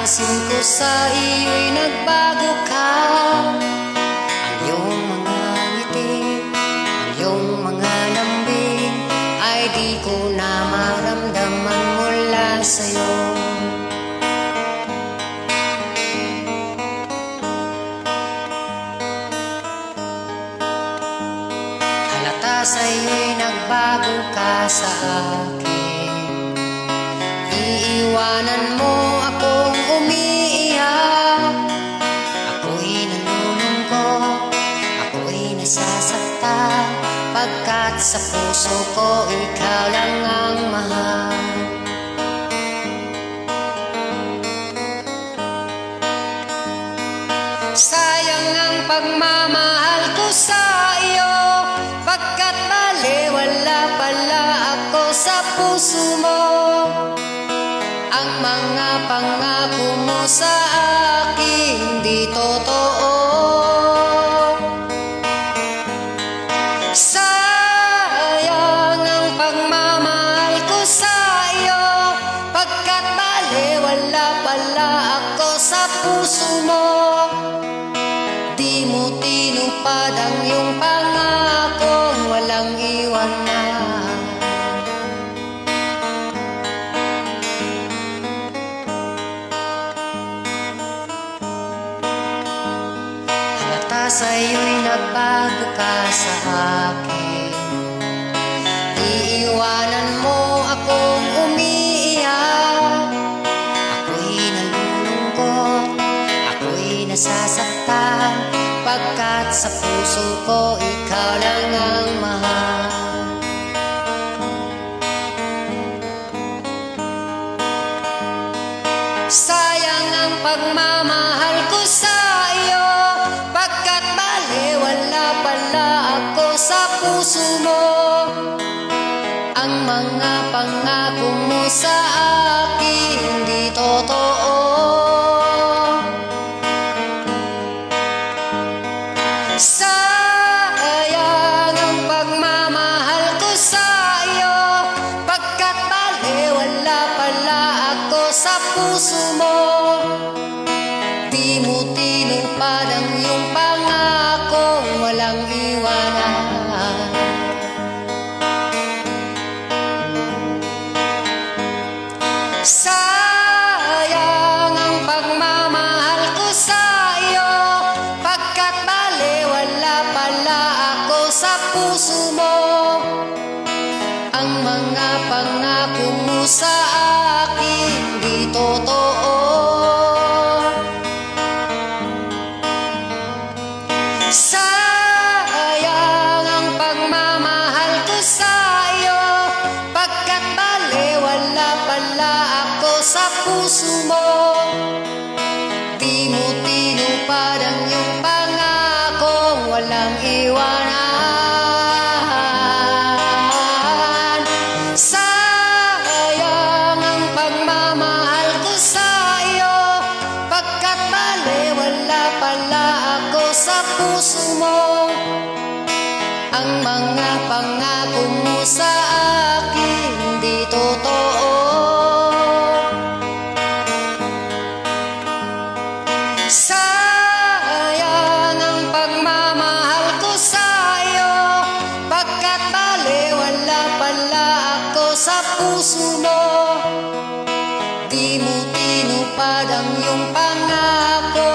Napansin ko sa iyo'y nagbago ka. Ang iyong mga ngiti, ang iyong mga lambing ay di ko na maramdaman mula sa'yo. Halata sa'yo'y nagbago ka sa akin. Iiwanan mo akong umiiyak. Ako'y nalulungkot, ako'y nasasaktan, pagkat sa puso ko ikaw lang ang mahal. Sayang ang pagmamahal ko sa iyo, pagkat baliwala pala ako sa puso mo. Ang mga pangako mo sa akin di totoo. Sayang ang pagmamahal ko sa iyo, pagkat baliwala pala ako sa puso mo. Di mo tinupad ang iyong pangakong walang iwanan. Sa'yo'y nagbago ka sa akin. Iiwanan mo akong umiiyak. Ako'y nalulungkot, ako'y nasasaktan, pagkat sa puso ko ikaw lang ang mahal. Sayang ang pagmamahal ko sa iyo, pagkat baliwala pala ako sa puso mo. Ang mga pangako mo sa akin di totoo. Sayang ang pagmamahal ko sa iyo, pagkat baliwala pala ako sa puso mo. Di mo tinupad ang iyong pangakong walang iwanan. Sayang ang pagmamahal ko sa iyo, pagkat baliwala pala ako sa puso mo. Ang mga pangako mo sa akin di totoo. Sayang ang pagmamahal ko sa iyo, pagkat baliwala pala ako sa puso mo. Di mo tinupad ang iyong pangakong walang iwanan. Sayang ang pagmamahal ko sa iyo, pagkat baliwala pala ako sa puso mo. Ang mga pangako mo sa akin di totoo. Sayang ang pagmamahal ko sa iyo, pagkat baliwala pala ako sa puso mo. Di mo tinupad ang iyong pangako